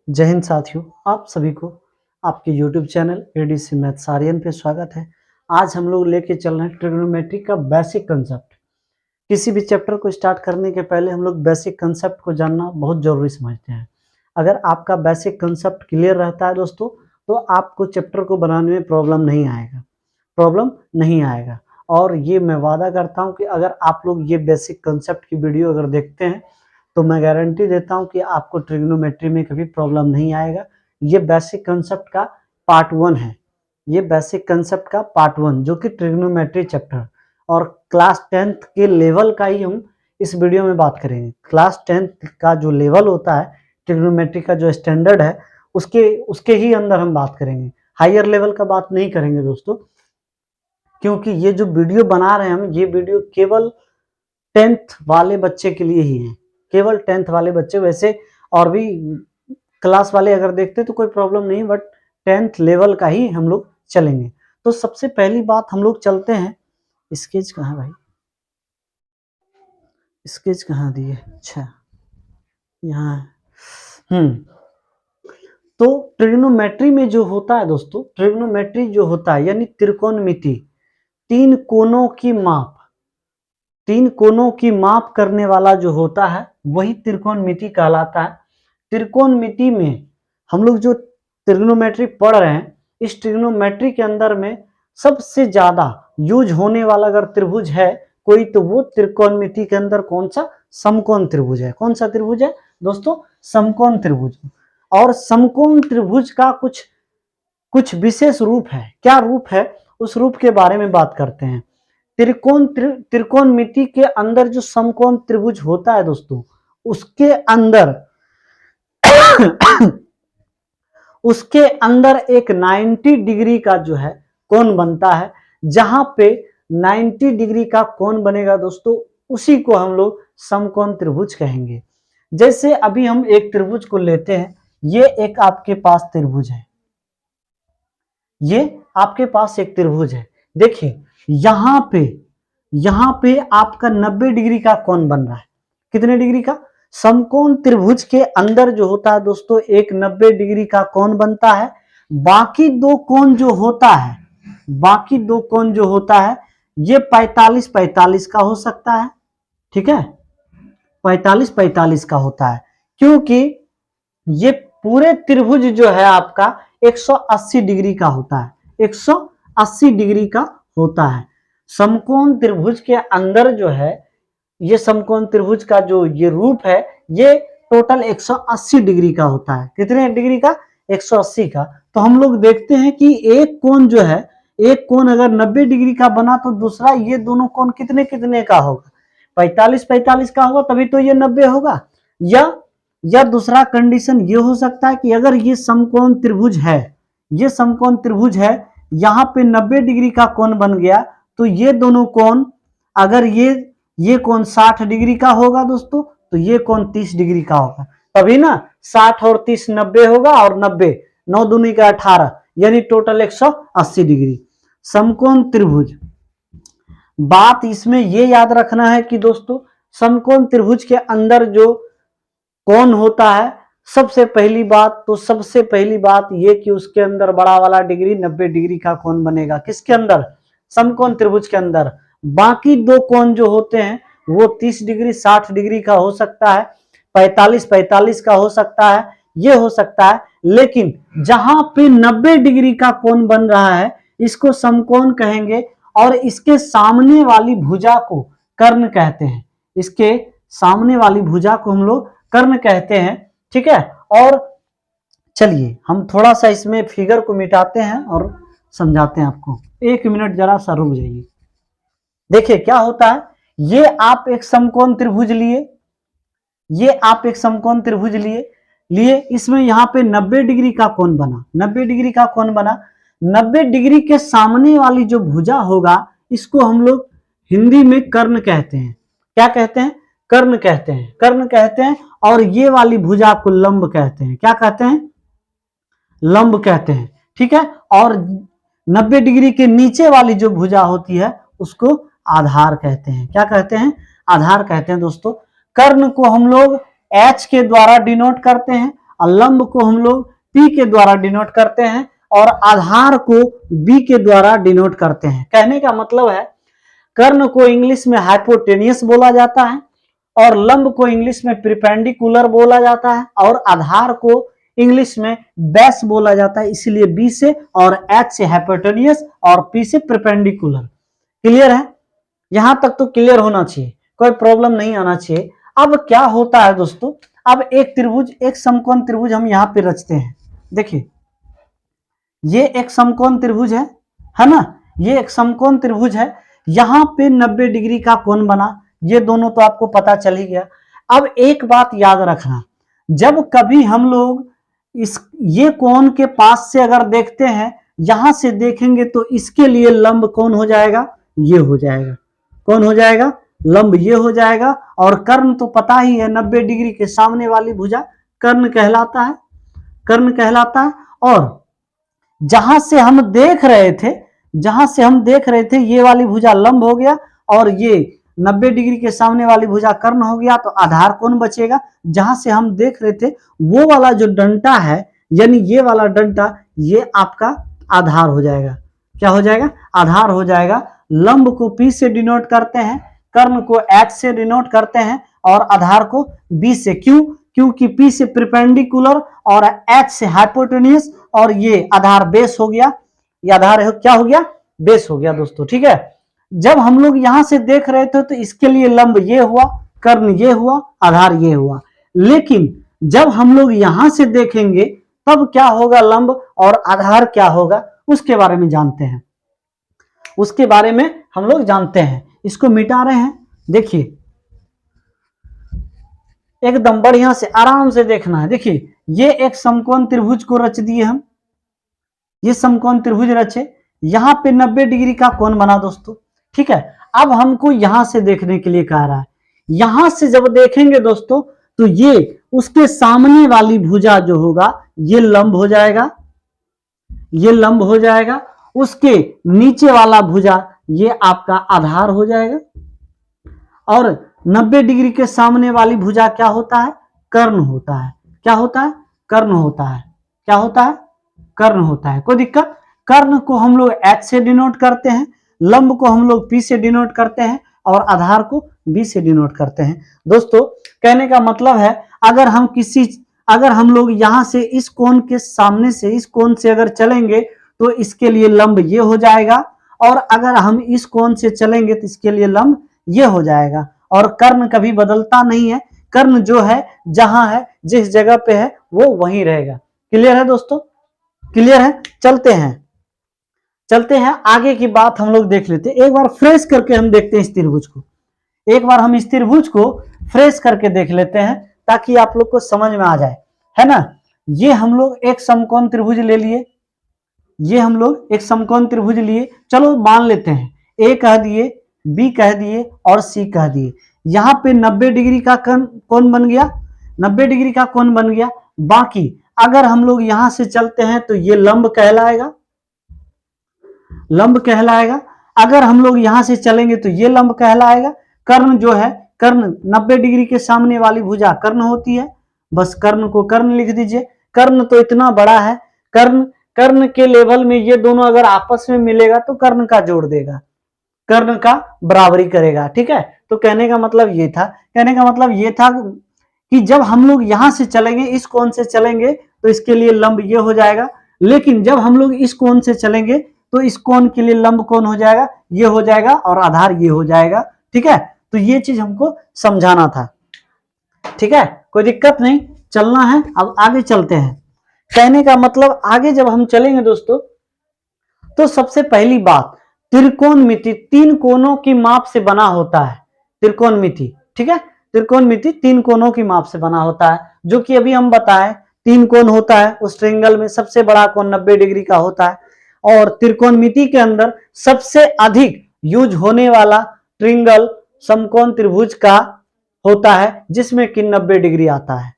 जय हिंद साथियों, आप सभी को आपके YouTube channel ADC maths Aryan पे स्वागत है। आज हम लोग लेके चल रहे हैं ट्रिग्नोमेट्री का बेसिक कंसेप्ट। किसी भी चैप्टर को स्टार्ट करने के पहले हम लोग बेसिक कंसेप्ट को जानना बहुत ज़रूरी समझते हैं। अगर आपका बेसिक कंसेप्ट क्लियर रहता है दोस्तों, तो आपको चैप्टर को बनाने में प्रॉब्लम नहीं आएगा। और ये मैं वादा करता हूँ कि अगर आप लोग ये बेसिक कंसेप्ट की वीडियो अगर देखते हैं तो मैं गारंटी देता हूं कि आपको ट्रिग्नोमेट्री में कभी प्रॉब्लम नहीं आएगा। ये बेसिक कंसेप्ट का पार्ट 1 है। ये बेसिक कंसेप्ट का पार्ट 1 जो कि ट्रिग्नोमेट्री चैप्टर और क्लास 10th के लेवल का ही हम इस वीडियो में बात करेंगे। क्लास 10th का जो लेवल होता है, ट्रिग्नोमेट्री का जो स्टैंडर्ड है, उसके ही अंदर हम बात करेंगे। हायर लेवल का बात नहीं करेंगे दोस्तों, क्योंकि ये जो वीडियो बना रहे हैं हम, ये वीडियो केवल 10th वाले बच्चे के लिए ही है। केवल 10th वाले बच्चे, वैसे और भी क्लास वाले अगर देखते तो कोई प्रॉब्लम नहीं, बट 10th लेवल का ही हम लोग चलेंगे। तो सबसे पहली बात हम लोग चलते हैं, स्केच कहाँ है भाई, स्केच कहाँ दिए, अच्छा यहाँ है। तो ट्रिग्नोमेट्री में जो होता है दोस्तों, ट्रिग्नोमेट्री जो होता है यानी त्रिकोणमिति, तीन कोणों की माप करने वाला जो होता है वही त्रिकोणमिति कहलाता है। त्रिकोणमिति में हम लोग जो ट्रिग्नोमेट्री पढ़ रहे हैं, इस ट्रिग्नोमेट्री के अंदर में सबसे ज्यादा यूज होने वाला अगर त्रिभुज है कोई, तो वो त्रिकोणमिति के अंदर कौन सा, समकोण त्रिभुज है। कौन सा त्रिभुज है दोस्तों, समकोण त्रिभुज। और समकोण त्रिभुज का कुछ विशेष रूप है। क्या रूप है, उस रूप के बारे में बात करते हैं। त्रिकोणमिति के अंदर जो समकोण त्रिभुज होता है दोस्तों, उसके अंदर एक 90 डिग्री का जो है कोण बनता है। जहां पे 90 डिग्री का कोण बनेगा दोस्तों, उसी को हम लोग समकोण त्रिभुज कहेंगे। जैसे अभी हम एक त्रिभुज को लेते हैं, ये एक आपके पास त्रिभुज है, ये आपके पास एक त्रिभुज है। देखिए यहां पे आपका 90 डिग्री का कोण बन रहा है। कितने डिग्री का, समकोण त्रिभुज के अंदर जो होता है दोस्तों, एक 90 डिग्री का कोण बनता है। बाकी दो कोण जो होता है ये 45-45 का हो सकता है। ठीक है, 45-45 का होता है, क्योंकि ये पूरे त्रिभुज जो है आपका 180 डिग्री का होता है। 180 डिग्री का होता है समकोण त्रिभुज के अंदर जो है। ये समकोण त्रिभुज का जो ये रूप है, ये टोटल 180 डिग्री का होता है। कितने डिग्री का, 180 का। तो हम लोग देखते हैं कि एक कोण जो है, एक कोण अगर 90 डिग्री का बना तो दूसरा, ये दोनों कोण कितने कितने का होगा, 45-45 का होगा, तभी तो ये 90 होगा। या दूसरा कंडीशन ये हो सकता है कि अगर ये समकोण त्रिभुज है, यहाँ पे 90 डिग्री का कोण बन गया, तो ये दोनों कोण, अगर ये कोण 60 डिग्री का होगा दोस्तों, तो ये कोण 30 डिग्री का होगा। तभी ना 60 और 30 90 होगा, और 90 9 दूनी का 18, यानी टोटल 180 डिग्री समकोण त्रिभुज। बात इसमें ये याद रखना है कि दोस्तों, समकोण त्रिभुज के अंदर जो कोण होता है, सबसे पहली बात ये कि उसके अंदर बड़ा वाला डिग्री 90 डिग्री का कोण बनेगा। किसके अंदर, समकोण त्रिभुज के अंदर। बाकी दो कोण जो होते हैं वो 30 डिग्री 60 डिग्री का हो सकता है, 45-45 का हो सकता है, ये हो सकता है। लेकिन जहां पे 90 डिग्री का कोण बन रहा है, इसको समकोण कहेंगे, और इसके सामने वाली भुजा को कर्ण कहते हैं। इसके सामने वाली भुजा को हम लोग कर्ण कहते हैं। ठीक है, और चलिए हम थोड़ा सा इसमें फिगर को मिटाते हैं और समझाते हैं आपको। 1 मिनट जरा सा रुक जाइए। देखिए क्या होता है, ये आप एक समकोण त्रिभुज लिए, इसमें यहाँ पे 90 डिग्री का कोण बना, 90 डिग्री के सामने वाली जो भुजा होगा, इसको हम लोग हिंदी में कर्ण कहते हैं। क्या कहते हैं, कर्ण कहते हैं। और ये वाली भुजा को लंब कहते हैं। क्या कहते हैं, लंब कहते हैं। ठीक है, और 90 डिग्री के नीचे वाली जो भुजा होती है उसको आधार कहते हैं। क्या कहते हैं, आधार कहते हैं दोस्तों। कर्ण को हम लोग H के द्वारा डिनोट करते हैं, और लंब को हम लोग P के द्वारा डिनोट करते हैं और आधार को B के द्वारा डिनोट करते हैं। कहने का मतलब है कर्ण को इंग्लिश में हाइपोटेनियस बोला जाता है और लंब को इंग्लिश में परपेंडिकुलर बोला जाता है और आधार को इंग्लिश में बेस बोला जाता है, इसलिए B से और H से हाइपोटेनियस और P से परपेंडिकुलर। क्लियर है? यहां तक तो क्लियर होना चाहिए, कोई प्रॉब्लम नहीं आना चाहिए। अब क्या होता है दोस्तों, अब एक त्रिभुज, एक समकोण त्रिभुज हम यहाँ पे रचते हैं। देखिए ये एक समकोण त्रिभुज है ना, ये एक समकोण त्रिभुज है। यहाँ पे 90 डिग्री का कोण बना, ये दोनों तो आपको पता चल ही गया। अब एक बात याद रखना, जब कभी हम लोग ये कोण के पास से अगर देखते हैं, यहां से देखेंगे तो इसके लिए लंब कौन हो जाएगा, ये हो जाएगा। कौन हो जाएगा? लंब ये हो जाएगा। और कर्ण तो पता ही है 90 डिग्री के सामने वाली भुजा कर्ण कहलाता है, कर्ण कहलाता है। और जहां से हम देख रहे थे, ये वाली भुजा लंब हो गया और ये 90 डिग्री के सामने वाली भुजा कर्ण हो गया, तो आधार कौन बचेगा? जहां से हम देख रहे थे वो वाला जो डंटा है, यानी ये वाला डंटा, ये आपका आधार हो जाएगा। क्या हो जाएगा? आधार हो जाएगा। लंब को P से डिनोट करते हैं, कर्ण को H से डिनोट करते हैं और आधार को B से। क्यों? क्योंकि P से परपेंडिकुलर और H से हाइपोटेनियस और ये आधार बेस हो गया। ये आधार क्या हो गया? बेस हो गया दोस्तों। ठीक है, जब हम लोग यहां से देख रहे थे तो इसके लिए लंब ये हुआ, कर्ण ये हुआ, आधार ये हुआ। लेकिन जब हम लोग यहां से देखेंगे तब क्या होगा, लंब और आधार क्या होगा, उसके बारे में जानते हैं, उसके बारे में हम लोग जानते हैं। इसको मिटा रहे हैं, देखिए एकदम बढ़िया से आराम से देखना है। देखिए ये एक समकोण त्रिभुज को रच दिए हम, ये समकोण त्रिभुज रचे, यहां पे 90 डिग्री का कोण बना दोस्तों। ठीक है, अब हमको यहां से देखने के लिए कह रहा है। यहां से जब देखेंगे दोस्तों तो ये उसके सामने वाली भुजा जो होगा ये लंब हो जाएगा, ये लंब हो जाएगा। उसके नीचे वाला भुजा ये आपका आधार हो जाएगा और 90 डिग्री के सामने वाली भुजा क्या होता है? कर्ण होता है। क्या होता है? कर्ण होता है। क्या होता है? कर्ण होता है। कोई दिक्कत? कर्ण को हम लोग H से डिनोट करते हैं, लंब को हम लोग P से डिनोट करते हैं और आधार को B से डिनोट करते हैं। दोस्तों कहने का मतलब है अगर हम लोग यहां से इस कोण के सामने से, इस कोण से अगर चलेंगे तो इसके लिए लंब ये हो जाएगा और अगर हम इस कोण से चलेंगे तो इसके लिए लंब ये हो जाएगा। और कर्ण कभी बदलता नहीं है, कर्ण जो है जहां है, जिस जगह पे है वो वहीं रहेगा। क्लियर है दोस्तों? क्लियर है? चलते हैं आगे की बात हम लोग देख लेते हैं। एक बार फ्रेश करके हम देखते हैं इस त्रिभुज को, एक बार हम इस त्रिभुज को फ्रेश करके देख लेते हैं ताकि आप लोग को समझ में आ जाए, है ना। ये हम लोग एक समकोण त्रिभुज ले लिए, ये हम लोग एक समकोण त्रिभुज लिए। चलो मान लेते हैं ए कह दिए, बी कह दिए और सी कह दिए। यहाँ पे 90 डिग्री का कोण बन गया, 90 डिग्री का कोण बन गया। बाकी अगर हम लोग यहां से चलते हैं तो ये लंब कहलाएगा, लंब कहलाएगा। अगर हम लोग यहां से चलेंगे तो ये लंब कहलाएगा। कर्ण जो है, कर्ण 90 डिग्री के सामने वाली भुजा कर्ण होती है, बस कर्ण को कर्ण लिख दीजिए। कर्ण तो इतना बड़ा है, कर्ण के लेवल में ये दोनों अगर आपस में मिलेगा तो कर्ण का जोड़ देगा, कर्ण का बराबरी करेगा। ठीक है, तो कहने का मतलब ये था, कहने का मतलब ये था कि जब हम लोग यहां से चलेंगे, इस कोण से चलेंगे तो इसके लिए लंब ये हो जाएगा। लेकिन जब हम लोग इस कोण से चलेंगे तो इस कोण के लिए लंब कौन हो जाएगा? ये हो जाएगा और आधार ये हो जाएगा। ठीक है, तो ये चीज हमको समझाना था। ठीक है, कोई दिक्कत नहीं, चलना है। अब आगे चलते हैं। कहने का मतलब आगे जब हम चलेंगे दोस्तों तो सबसे पहली बात, त्रिकोणमिति 3 कोणों की माप से बना होता है। त्रिकोणमिति, ठीक है, त्रिकोणमिति 3 कोणों की माप से बना होता है, जो कि अभी हम बताएं 3 कोण होता है। उस ट्रायंगल में सबसे बड़ा कोण 90 डिग्री का होता है और त्रिकोणमिति के अंदर सबसे अधिक यूज होने वाला ट्रायंगल समकोण त्रिभुज का होता है, जिसमें कि 90 डिग्री आता है।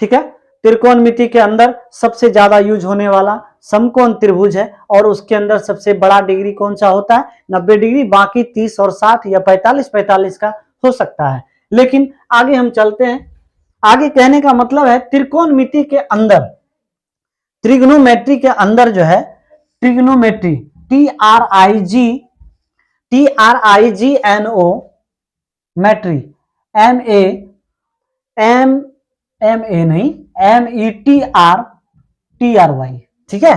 ठीक है, त्रिकोणमिति के अंदर सबसे ज्यादा यूज होने वाला समकोण त्रिभुज है और उसके अंदर सबसे बड़ा डिग्री कौन सा होता है? 90 डिग्री। बाकी 30 और 60 या 45 का हो सकता है। लेकिन आगे हम चलते हैं, आगे कहने का मतलब है त्रिकोणमिति के अंदर, ट्रिग्नोमेट्री के अंदर जो है, ट्रिग्नोमेट्री, TRIGNO मैट्री, MAMA नहीं, METRY, ठीक है,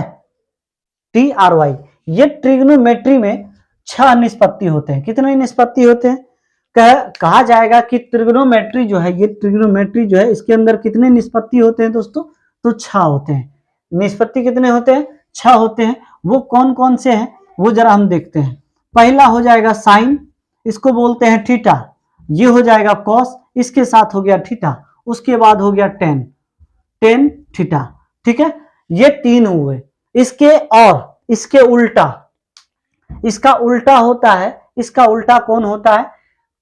TRY। ये ट्रिग्नोमेट्री में 6 निष्पत्ति होते हैं। कितने निष्पत्ति होते हैं? कहा जाएगा कि ट्रिग्नोमेट्री जो है, ये ट्रिग्नोमेट्री जो है, इसके अंदर कितने निष्पत्ति होते हैं दोस्तों? तो 6 होते हैं। निष्पत्ति कितने होते हैं? 6 होते हैं। वो कौन कौन से हैं वो जरा हम देखते हैं। पहला हो जाएगा साइन, इसको बोलते हैं थीटा। ये हो जाएगा कॉस, इसके साथ हो गया थीटा। उसके बाद हो गया टेन थीटा, ठीक है। ये 3 हुए। इसके उल्टा, इसका उल्टा होता है, इसका उल्टा कौन होता है?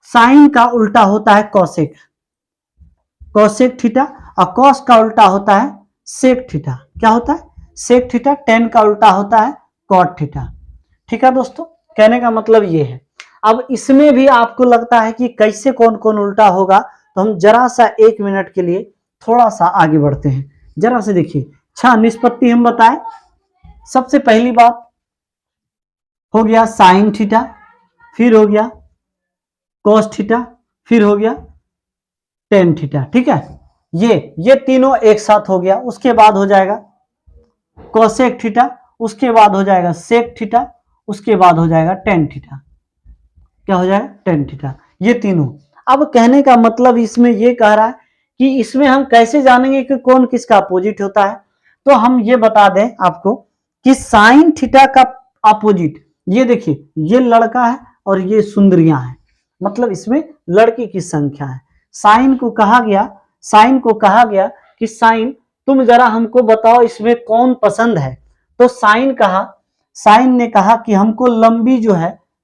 साइन का उल्टा होता है कॉसेक, कॉसेक थीटा। और कॉस का उल्टा होता है सेक थीटा। क्या होता है? Sec theta. टेन का उल्टा होता है कॉट थीटा। ठीक है दोस्तों, कहने का मतलब ये है। अब इसमें भी आपको लगता है कि कैसे कौन कौन उल्टा होगा, तो हम जरा सा 1 मिनट के लिए थोड़ा सा आगे बढ़ते हैं। जरा से देखिए, 6 निष्पत्ति हम बताएं। सबसे पहली बात हो गया साइन थीटा, फिर हो गया कॉस थीटा, फिर हो गया टेन थीटा, ठीक है। ये तीनों एक साथ हो गया। उसके बाद हो जाएगा कोसेक थीटा, उसके बाद हो जाएगा सेक थीटा, उसके बाद हो जाएगा टेन थीटा। क्या हो जाएगा? Tan theta. ये तीनों। अब कहने का मतलब इसमें ये कह रहा है कि इसमें हम कैसे जानेंगे कि कौन किसका अपोजिट होता है। तो हम ये बता दें आपको कि साइन थीटा का अपोजिट, ये देखिए, ये लड़का है और ये सुंदरियां हैं, मतलब इसमें लड़की की संख्या है। साइन को कहा गया कि साइन तुम जरा हमको बताओ इसमें कौन पसंद है। तो साइन ने कहा कि हमको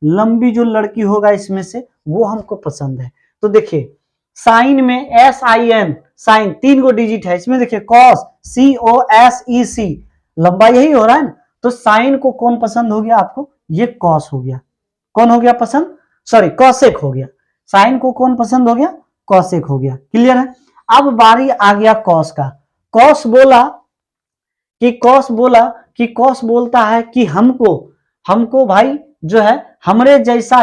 लंबी जो लड़की होगा इसमें से वो हमको पसंद है। तो देखिए, साइन में SIN, साइन 3 गो डिजिट है। इसमें देखिए कॉस, COSEC, लंबा यही हो रहा है ना। तो साइन को कौन पसंद हो गया आपको? ये कॉस हो गया। कौन हो गया पसंद? सॉरी, कॉसेक हो गया। साइन को कौन पसंद हो गया? कॉसेक हो गया। क्लियर है। अब बारी आ गया कॉस का। कॉस बोलता है कि हमको भाई जो है हमरे जैसा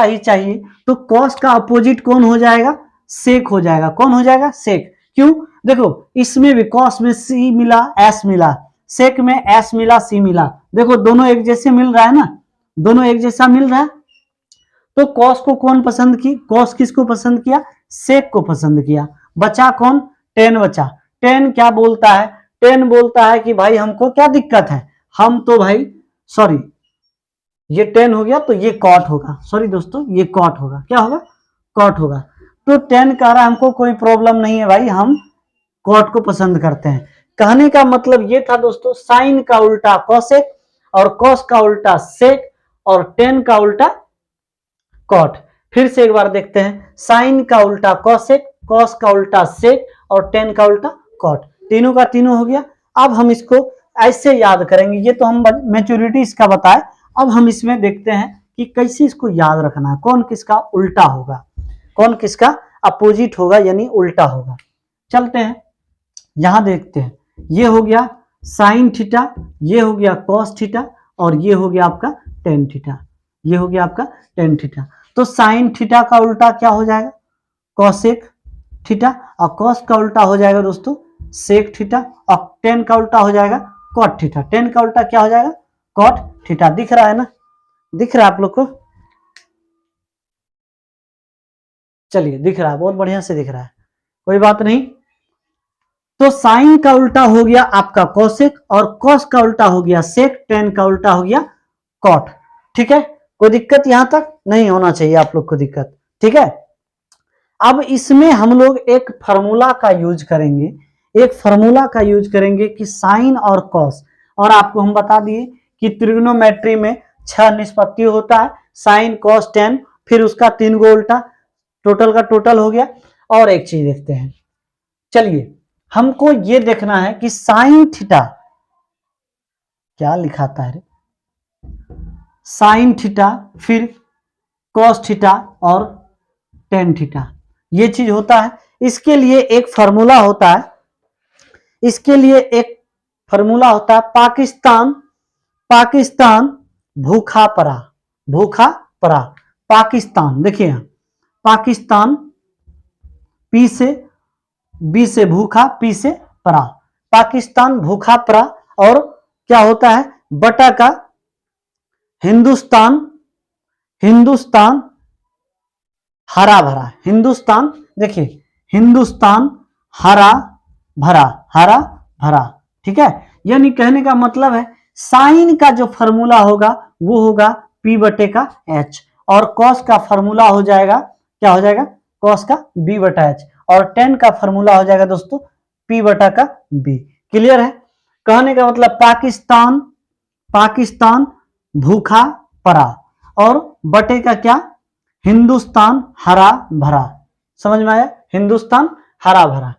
ही चाहिए। तो कॉस का अपोजिट कौन हो जाएगा? सेक हो जाएगा। कौन हो जाएगा? सेक। क्यों? देखो, इसमें भी कॉस में C मिला, S मिला, सेक में S मिला, C मिला। देखो दोनों एक जैसे मिल रहा है ना, दोनों एक जैसा मिल रहा है। तो कॉस को कौन पसंद की? कॉस किसको पसंद किया? सेक को पसंद किया। बचा कौन? टेन बचा। टेन क्या बोलता है? टेन बोलता है कि भाई हमको क्या दिक्कत है, हम तो भाई, सॉरी, ये टेन हो गया तो ये कॉट होगा। सॉरी दोस्तों, ये कॉट होगा। क्या होगा? कॉट होगा। तो टेन कह रहा है हमको कोई प्रॉब्लम नहीं है भाई, हम कॉट को पसंद करते हैं। कहने का मतलब ये था दोस्तों, साइन का उल्टा कॉसेक, और कॉस का उल्टा सेक, और टेन का उल्टा कॉट। फिर से एक बार देखते हैं, साइन का उल्टा कॉसेक, कॉस का उल्टा सेक, और टेन का उल्टा कॉट। तीनों का तीनों हो गया। अब हम इसको ऐसे याद करेंगे। ये तो हम मैच्योरिटी इसका बताए। अब हम इसमें देखते हैं कि कैसे इसको याद रखना है, कौन किसका उल्टा होगा, कौन किसका अपोजिट होगा, यानी उल्टा होगा। चलते हैं, यहां देखते हैं। ये हो गया साइन थीटा, ये हो गया कॉस थीटा, और ये हो गया आपका टेन थीटा। ये हो गया आपका टेन थीटा। तो साइन थीटा का उल्टा क्या हो जाएगा? Cosec theta. और कॉस का उल्टा हो जाएगा दोस्तों सेक थीटा, और टेन का उल्टा हो जाएगा कॉट थीटा। टेन का उल्टा क्या हो जाएगा? Cot theta. दिख रहा है ना? दिख रहा है आप लोग को? चलिए, दिख रहा है, बहुत बढ़िया से दिख रहा है, कोई बात नहीं। तो साइन का उल्टा हो गया आपका कॉसेक, और कॉस का उल्टा हो गया सेक, टेन का उल्टा हो गया कॉट। ठीक है, कोई दिक्कत यहां तक नहीं होना चाहिए आप लोग को दिक्कत। ठीक है, अब इसमें हम लोग एक फार्मूला का यूज करेंगे, कि साइन और कॉस, और आपको हम बता दिए कि त्रिग्नोमेट्री में 6 निष्पत्ति होता है, साइन कॉस टेन, फिर उसका 3 गो उल्टा, टोटल का टोटल हो गया। और एक चीज देखते हैं, चलिए, हमको ये देखना है कि साइन थीटा क्या लिखाता है, साइन थीटा, फिर कॉस थीटा और टेन थीटा। ये चीज होता है। इसके लिए एक फार्मूला होता है, इसके लिए एक फार्मूला होता है, पाकिस्तान, पाकिस्तान भूखा पड़ा, भूखा पड़ा, पाकिस्तान। देखिए यहां पाकिस्तान, पी से, बी से भूखा, पी से पड़ा, पाकिस्तान भूखा पड़ा। और क्या होता है, बटा का हिंदुस्तान, हिंदुस्तान हरा भरा, हिंदुस्तान, देखिए हिंदुस्तान हरा भरा, हरा भरा, ठीक है। यानी कहने का मतलब है साइन का जो फॉर्मूला होगा वो होगा P बटे का H, और कॉस का फॉर्मूला हो जाएगा, क्या हो जाएगा, कॉस का B बटा H, और टेन का फॉर्मूला हो जाएगा दोस्तों P बटा का B। क्लियर है। कहने का मतलब पाकिस्तान, पाकिस्तान भूखा पड़ा, और बटे का क्या, हिंदुस्तान हरा भरा। समझ में आया, हिंदुस्तान हरा भरा।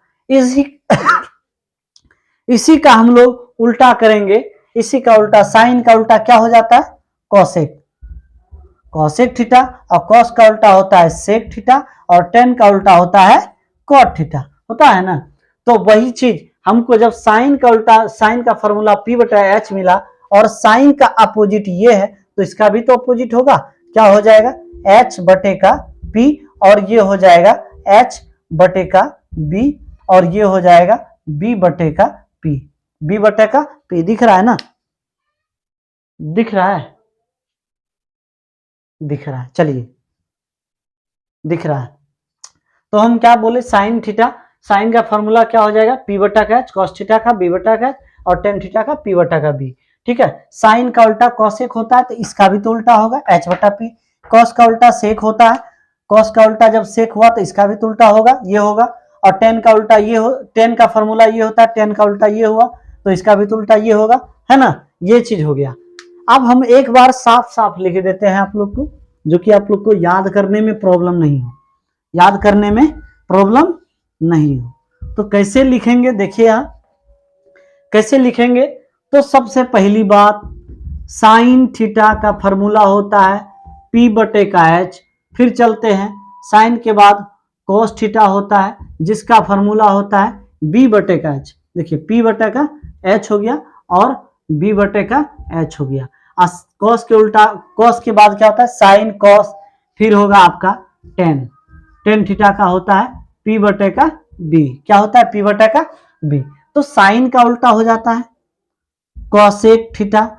इसी का हम लोग उल्टा करेंगे, इसी का उल्टा, साइन का उल्टा क्या हो जाता है, कॉसेक, कॉसेक थीटा, और कॉस का उल्टा होता है सेक थीटा, और टेन का उल्टा होता है कॉट थीटा, होता है ना। तो वही चीज हमको जब साइन का उल्टा, साइन का फॉर्मूला P बटा H मिला, और साइन का अपोजिट ये है, तो इसका भी तो अपोजिट होगा, क्या हो जाएगा, H बटे का P, और ये हो जाएगा H बटे का B, और ये हो जाएगा B बटे का P, B बटे का P। दिख रहा है ना, दिख रहा है, दिख रहा है, चलिए दिख रहा है। तो हम क्या बोले, साइन थीटा, साइन का फॉर्मूला क्या हो जाएगा, P बटा का H, कॉस थीटा का B बटा का H, और टेन थीटा का P बटा का B, ठीक है। साइन का उल्टा कॉसेक होता है, तो इसका भी तो उल्टा होगा, H बटा P। कॉस का उल्टा सेक होता है, कॉस का उल्टा जब सेक हुआ तो इसका भी तो उल्टा होगा, ये होगा। और टेन का उल्टा ये हो, टेन का फॉर्मूला ये होता है, टेन का उल्टा ये हुआ, तो इसका भी तो उल्टा ये होगा, है ना। ये चीज हो गया। अब हम एक बार साफ साफ लिख देते हैं आप लोग को, जो कि आप लोग को याद करने में प्रॉब्लम नहीं हो, याद करने में प्रॉब्लम नहीं हो। तो कैसे लिखेंगे, देखिए यहां कैसे लिखेंगे। तो सबसे पहली बात, साइन थीटा का फॉर्मूला होता है P बटे का H, फिर चलते हैं, साइन के बाद कोस थीटा होता है, जिसका फॉर्मूला होता है B बटे का H। देखिए P बटे का H हो गया, और B बटे का H हो गया। कॉस के उल्टा, कॉस के बाद क्या होता है, साइन कॉस, फिर होगा आपका टेन, टेन थीटा का होता है P बटे का B, क्या होता है, P बटे का B। तो साइन का उल्टा हो जाता है कॉसेक थीटा,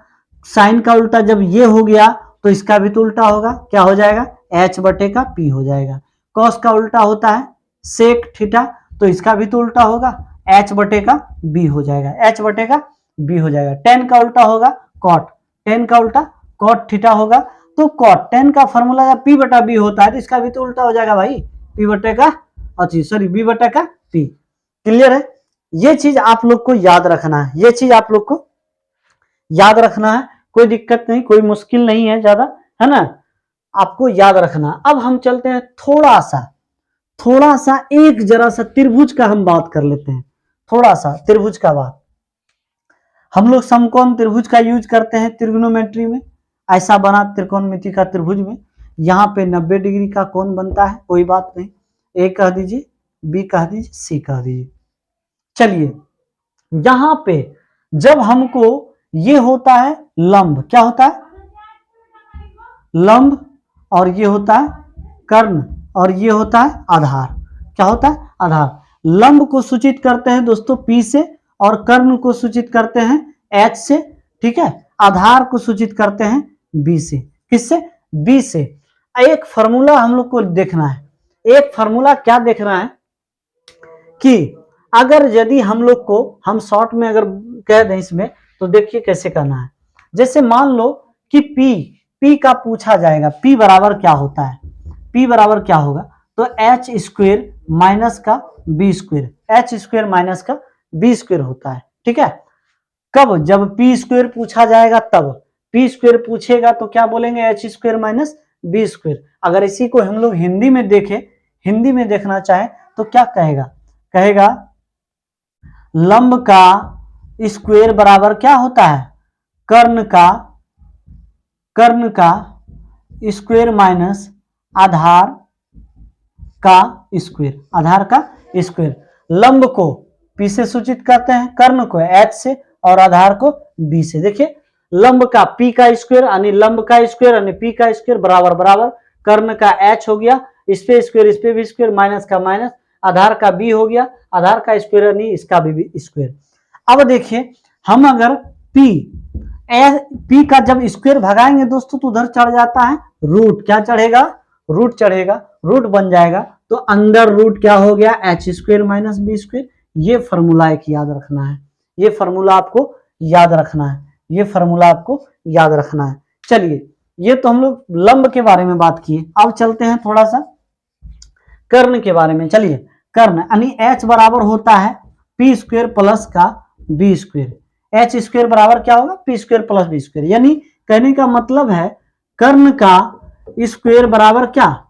साइन का उल्टा जब ये हो गया तो इसका भी तो उल्टा होगा, क्या हो जाएगा, H बटे का P हो जाएगा। कॉस का उल्टा होता है सेक थीटा, तो इसका भी तो उल्टा होगा, H बटे का B हो जाएगा, H बटे का B हो जाएगा। टेन का उल्टा होगा कॉट, टेन का उल्टा कॉट थीटा होगा। तो कॉट टेन का फॉर्मूला जब P बटा B होता है, तो इसका भी तो उल्टा हो जाएगा भाई, P बटे का, अच्छा सॉरी B बटे का P। क्लियर है। ये चीज आप लोग को याद रखना है, ये चीज आप लोग को याद रखना है, कोई दिक्कत नहीं, कोई मुश्किल नहीं है ज्यादा, है ना, आपको याद रखना। अब हम चलते हैं थोड़ा सा एक जरा सा त्रिभुज का हम बात कर लेते हैं, थोड़ा सा त्रिभुज का बात। हम लोग समकोण त्रिभुज का यूज करते हैं त्रिगोनोमेट्री में। ऐसा बना त्रिकोणमिति का त्रिभुज में, यहाँ पे 90 डिग्री का कोण बनता है, कोई बात नहीं, ए कह दीजिए, बी कह दीजिए, सी कह दीजिए। चलिए यहां पे जब हमको ये होता है लंब, क्या होता है, लंब, और ये होता है कर्ण, और ये होता है आधार, क्या होता है, आधार। लंब को सूचित करते हैं दोस्तों P से, और कर्ण को सूचित करते हैं H से, ठीक है। आधार को सूचित करते हैं B से, किससे, B से। एक फार्मूला हम लोग को देखना है, एक फार्मूला क्या देखना है कि अगर यदि हम लोग को, हम शॉर्ट में अगर कह दें इसमें, तो देखिए कैसे करना है। जैसे मान लो कि P का पूछा जाएगा, P बराबर क्या होता है, P बराबर क्या होगा, तो H स्क्वेयर माइनस का B square, H square minus का B स्क्वेयर होता है, ठीक है। कब, जब P स्क्वेयर पूछा जाएगा तब, P स्क्वेयर पूछेगा तो क्या बोलेंगे, H square minus B square. अगर इसी को हम लोग हिंदी में देखें, हिंदी में देखना चाहें तो क्या कहेगा, कहेगा लंब का स्क्वेयर बराबर क्या होता है, कर्ण का स्क्वेयर माइनस आधार का स्क्वायर, आधार का स्क्वायर। लंब को P से सूचित करते हैं, कर्ण को H से और आधार को B से। देखिए लंब का P का स्क्वायर यानी लंब का स्क्वायर यानी P का स्क्वायर बराबर बराबर, कर्ण का H हो गया, इस पे स्क्वायर इस पे भी स्क्वायर, माइनस का माइनस, आधार का B हो गया, आधार का स्क्वायर यानी इसका भी स्क्वायर। अब देखिए हम अगर P का जब स्क्वायर भगाएंगे दोस्तों तो उधर चढ़ जाता है रूट, क्या चढ़ेगा, रूट चढ़ेगा, रूट बन जाएगा, तो अंडर रूट क्या हो गया, H square minus B square. ये फॉर्मूला एक याद रखना है, ये फॉर्मूला आपको याद रखना है, ये फॉर्मूला आपको याद रखना है। चलिए ये तो हम लोग लंब के बारे में बात किए, अब चलते हैं थोड़ा सा कर्ण के बारे में। चलिए कर्ण यानी H बराबर होता है P स्क्वायर प्लस का B स्क्वायर। H स्क्वायर बराबर क्या होगा, P square plus B square. यानी कहने का मतलब है कर्ण का स्क्वायर बराबर क्या,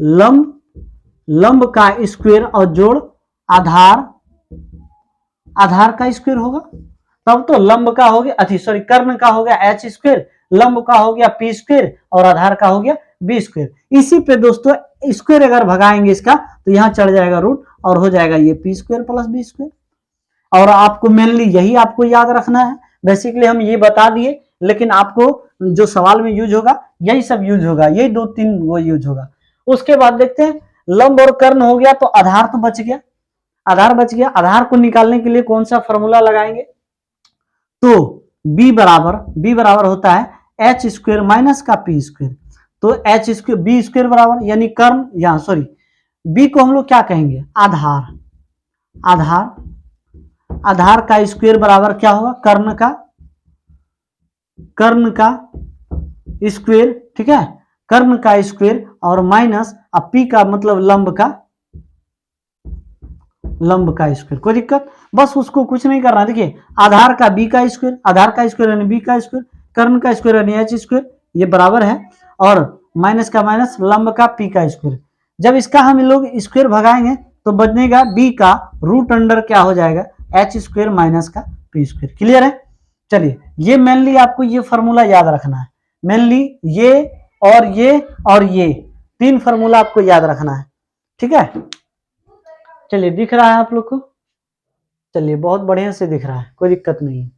लंब का स्क्वायर और जोड़ आधार का स्क्वायर होगा, तब तो लंब का हो गया कर्ण का हो गया H स्क्वायर, लंब का हो गया P स्क्वायर और आधार का हो गया B स्क्वायर। इसी पे दोस्तों स्क्वायर अगर भगाएंगे इसका तो यहाँ चढ़ जाएगा रूट और हो जाएगा ये P square plus B square. और आपको मेनली यही आपको याद रखना है। बेसिकली हम ये बता दिए, लेकिन आपको जो सवाल में यूज होगा यही सब यूज होगा, यही दो तीन वो यूज होगा। उसके बाद देखते हैं लंब और कर्ण हो गया तो आधार तो बच गया, आधार बच गया। आधार को निकालने के लिए कौन सा फॉर्मूला लगाएंगे, तो B बराबर होता है H स्क्वायर माइनस का P स्क्वायर। तो H स्क्वायर B स्क्वायर बराबर यानी कर्ण, या सॉरी B को हम लोग क्या कहेंगे, आधार का स्क्वायर बराबर क्या होगा, कर्ण का स्क्वायर, ठीक है, कर्ण का स्क्वायर और माइनस अब P का मतलब लंब का स्क्वायर। कोई दिक्कत, बस उसको कुछ नहीं करना। देखिए आधार का B का स्क्वायर, आधार का स्क्वायर यानी B का स्क्वायर, कर्ण का स्क्वायर यानी H स्क्वायर, ये बराबर है, और माइनस का माइनस लंब का P का स्क्वायर। जब इसका हम लोग स्क्वायर भगाएंगे तो बचनेगा B का रूट अंडर क्या हो जाएगा, H स्क्वायर माइनस का P स्क्वायर। क्लियर है। चलिए ये मेनली आपको ये फॉर्मूला याद रखना है, मेनली ये और ये तीन फॉर्मूला आपको याद रखना है, ठीक है। चलिए दिख रहा है आप लोग को, चलिए बहुत बढ़िया से दिख रहा है, कोई दिक्कत नहीं,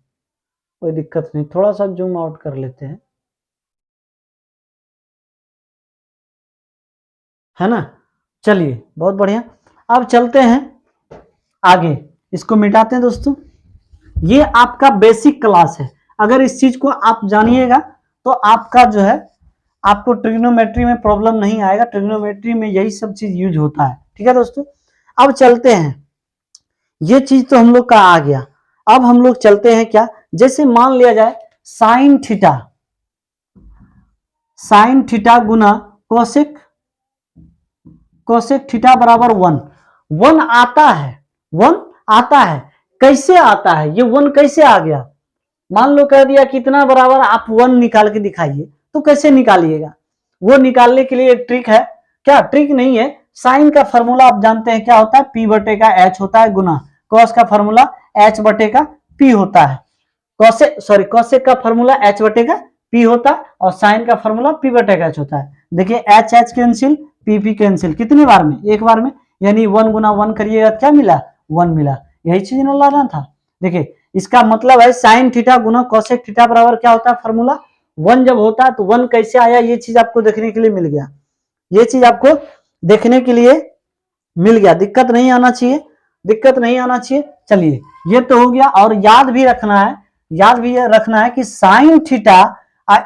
कोई दिक्कत नहीं। थोड़ा सा जूम आउट कर लेते हैं, है ना। चलिए बहुत बढ़िया, अब चलते हैं आगे, इसको मिटाते हैं दोस्तों। ये आपका बेसिक क्लास है, अगर इस चीज को आप जानिएगा तो आपका जो है आपको ट्रिग्नोमेट्री में प्रॉब्लम नहीं आएगा। ट्रिग्नोमेट्री में यही सब चीज यूज होता है, ठीक है दोस्तों। अब चलते हैं, ये चीज तो हम लोग का आ गया। अब हम लोग चलते हैं क्या, जैसे मान लिया जाए साइन थीटा गुना कोसेक थीटा बराबर 1 आता है। कैसे आता है, ये 1 कैसे आ गया, मान लो कह दिया कितना बराबर, आप 1 निकाल के दिखाइए, तो कैसे निकालिएगा, वो निकालने के लिए एक ट्रिक है। क्या ट्रिक नहीं है, साइन का फॉर्मूला आप जानते हैं क्या होता है, P बटे का H होता है, गुना कॉस का फॉर्मूला H बटे का P होता है। कोसेक का फॉर्मूला H बटे का P होता है और साइन का फॉर्मूला P बटे का H होता है। देखिए H कैंसिल, P कैंसिल, कितने बार में, एक बार में, यानी 1 गुना 1 करिएगा क्या मिला, 1 मिला। यही चीज ना लाना था। देखिए इसका मतलब है साइन थीटा गुना कोसेक थीटा बराबर क्या होता है, फॉर्मूला 1 जब होता है तो 1 कैसे आया, ये चीज आपको देखने के लिए मिल गया, ये चीज आपको देखने के लिए मिल गया। दिक्कत नहीं आना चाहिए। चलिए ये तो हो गया, और याद भी रखना है कि साइन थीटा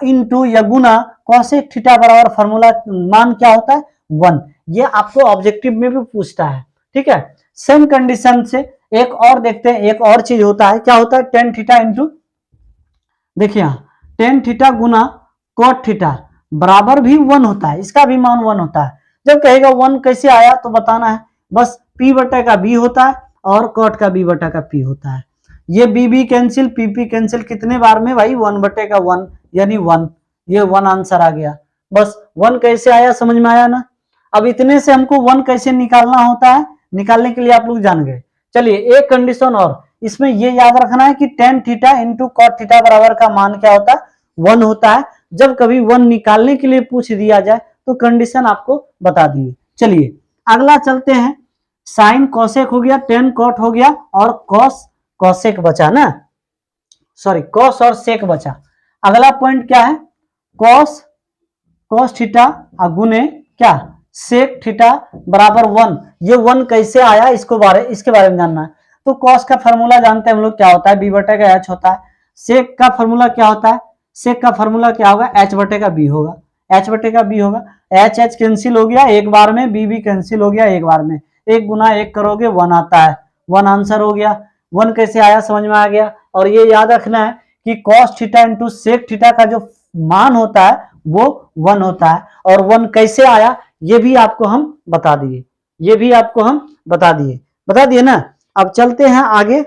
इंटू या गुना कोसेक थीटा बराबर फॉर्मूला मान क्या होता है, 1। ये आपको ऑब्जेक्टिव में भी पूछता है, ठीक है। सेम कंडीशन से एक और देखते हैं, एक और चीज होता है, क्या होता है, टेन थीटा इंटू, देखिए टेन थीटा गुना कॉट थीटा बराबर भी 1 होता है, इसका भी मान 1 होता है। जब कहेगा 1 कैसे आया तो बताना है, बस P बटा का B होता है और कॉट का B बटा का P होता है। ये B कैंसिल, P कैंसिल, कितने बार में भाई, 1 बटे का 1 यानी 1, ये 1 आंसर आ गया। बस 1 कैसे आया समझ में आया ना। अब इतने से हमको 1 कैसे निकालना होता है, निकालने के लिए आप लोग जान गए। चलिए एक कंडीशन और, इसमें ये याद रखना है कि tan theta into cot theta बराबर का मान क्या होता है, 1 होता है। जब कभी 1 निकालने के लिए पूछ दिया जाए तो कंडीशन आपको बता दिए। चलिए अगला चलते हैं, साइन कोसेक हो गया, टेन कॉट हो गया, और कॉस कोसेक बचा ना, सॉरी कॉस और सेक बचा। अगला पॉइंट क्या है, कॉस कॉस थीटा गुने क्या, सेक थीटा बराबर 1। ये 1 कैसे आया, इसके बारे में जानना है। तो कॉस का फॉर्मूला जानते हैं हम लोग, क्या होता है, बी बटे का एच होता है। सेक का फॉर्मूला क्या होता है, सेक का फॉर्मूला क्या होगा, एच बटे का बी होगा, एच बटे का बी होगा। एच एच कैंसिल हो गया एक बार में, बी बी कैंसिल हो गया एक बार में, एक गुना एक करोगे 1 आता है, 1 आंसर हो गया। 1 कैसे आया समझ में आ गया। और ये याद रखना है कि cos theta into sec theta का जो मान होता है वो 1 होता है। और 1 कैसे आया ये भी आपको हम बता दिए, ये भी आपको हम बता दिए ना। अब चलते हैं आगे,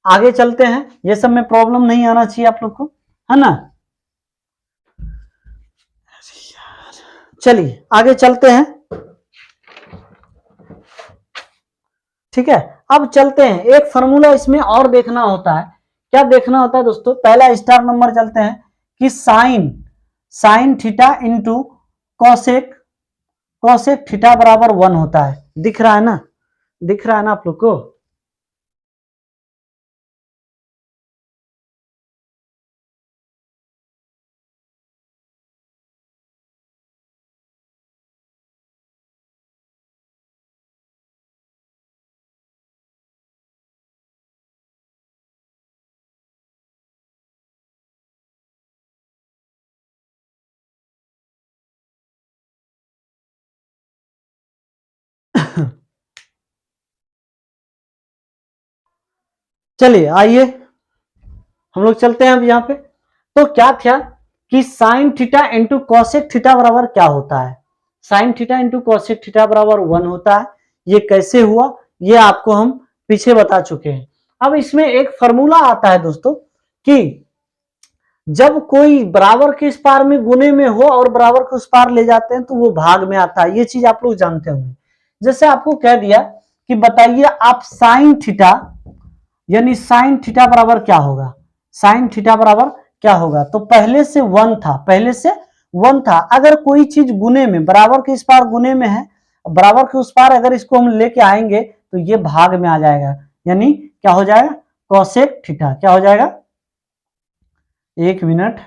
आगे चलते हैं, ये सब में प्रॉब्लम नहीं आना चाहिए आप लोग को, है ना। चलिए आगे चलते हैं, ठीक है। अब चलते हैं, एक फॉर्मूला इसमें और देखना होता है। क्या देखना होता है दोस्तों, पहला स्टार नंबर चलते हैं कि sine theta into cosec cosec theta बराबर 1 होता है। दिख रहा है ना, दिख रहा है ना आप लोग को। चलिए आइए हम लोग चलते हैं अब यहाँ पे। तो क्या था कि sine theta into cosec theta बराबर क्या होता है, sine theta into cosec theta बराबर 1 होता है। ये कैसे हुआ ये आपको हम पीछे बता चुके हैं। अब इसमें एक फॉर्मूला आता है दोस्तों कि जब कोई बराबर के इस पार में गुने में हो और बराबर के उस पार ले जाते हैं तो वो भाग में आता है। ये चीज आप लोग जानते होंगे। जैसे आपको कह दिया कि बताइए आप साइन थीटा, यानी साइन थीटा बराबर क्या होगा, साइन थीटा बराबर क्या होगा। तो पहले से 1 था, पहले से 1 था। अगर कोई चीज गुने में, बराबर के इस पार गुने में है, बराबर के उस पार अगर इसको हम लेके आएंगे तो ये भाग में आ जाएगा, यानी क्या हो जाएगा, कॉसेक थीटा। क्या हो जाएगा, एक मिनट,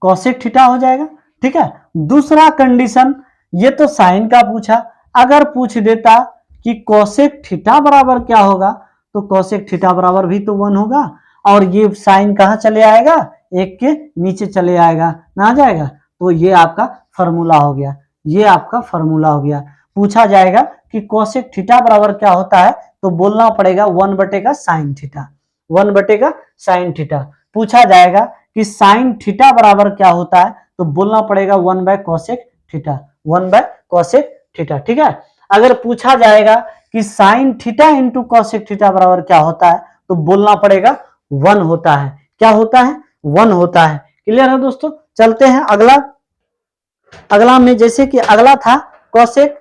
कॉसेक थीटा हो जाएगा। ठीक है। दूसरा कंडीशन, ये तो साइन का पूछा, अगर पूछ देता कि कॉसेक थीटा बराबर क्या होगा तो कॉसेक थीटा बराबर भी तो 1 होगा। और ये साइन कहां चले आएगा, एक के नीचे चले आएगा ना, आ जाएगा। तो ये आपका फॉर्मूला हो गया, ये आपका फॉर्मूला हो गया। पूछा जाएगा कि कॉसेक थीटा बराबर क्या होता है तो बोलना पड़ेगा 1 बटे का साइन थीटा, 1 बटे का साइन थीटा। पूछा जाएगा कि साइन थीटा बराबर क्या होता है तो बोलना पड़ेगा 1 bye cosec theta, 1 bye cosec theta. ठीक है। अगर पूछा जाएगा कि sine theta into cosec theta बराबर क्या होता है तो बोलना पड़ेगा 1 होता है। क्या होता है, 1 होता है। क्लियर है दोस्तों। चलते हैं अगला, अगला में जैसे कि अगला था कॉसेक,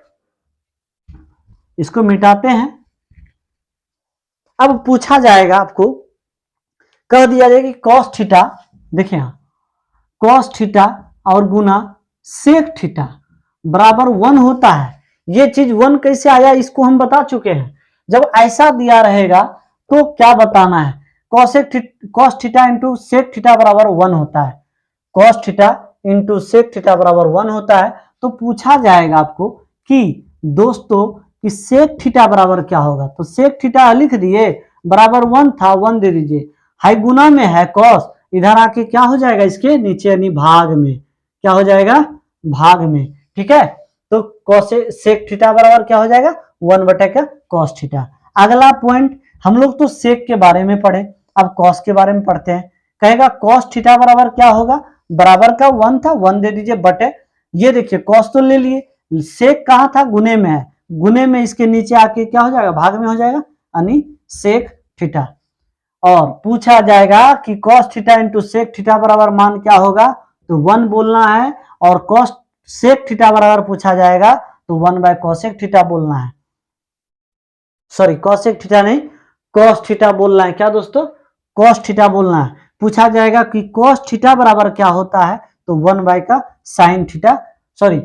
इसको मिटाते हैं। अब पूछा जाएगा, आपको कह दिया जाएगा कि कॉस थीटा, देखिए यहां कॉस थीटा और गुना सेक थीटा बराबर 1 होता है। ये चीज 1 कैसे आया इसको हम बता चुके हैं। जब ऐसा दिया रहेगा तो क्या बताना है, cos theta into sec theta बराबर 1 होता है, cos theta into sec theta बराबर 1 होता है। तो पूछा जाएगा आपको कि दोस्तों कि सेक थीटा बराबर क्या होगा, तो सेक थीटा लिख दिए, बराबर 1 था, 1 दे दीजिए, हाई गुना में है कॉस, इधर आके क्या हो जाएगा इसके नीचे, यानी भाग में, क्या हो जाएगा, भाग में। ठीक है। तो कॉस सेक थीटा बराबर क्या हो जाएगा, 1 बटे का कॉस थीटा। अगला पॉइंट, हम लोग तो सेक के बारे में पढ़े, अब कॉस के बारे में पढ़ते हैं। कहेगा कॉस थीटा बराबर क्या होगा, बराबर का 1 था, 1 दे दीजिए बटे, ये देखिए कॉस तो ले लिए, सेक कहां था, गुने में है, गुने में इसके नीचे आके क्या हो जाएगा, भाग में हो जाएगा, यानी सेक थीटा। और पूछा जाएगा कि cos theta into sec theta बराबर मान क्या होगा, तो 1 बोलना है। और कॉस सेक थीटा बराबर पूछा जाएगा तो 1 बाय कॉसेक थीटा बोलना है, सॉरी कॉसेक थीटा नहीं, कॉस थीटा बोलना है। क्या दोस्तों, कॉस थीटा बोलना है। पूछा जाएगा कि कॉस थीटा बराबर क्या होता है तो 1 बाय का sine theta, sorry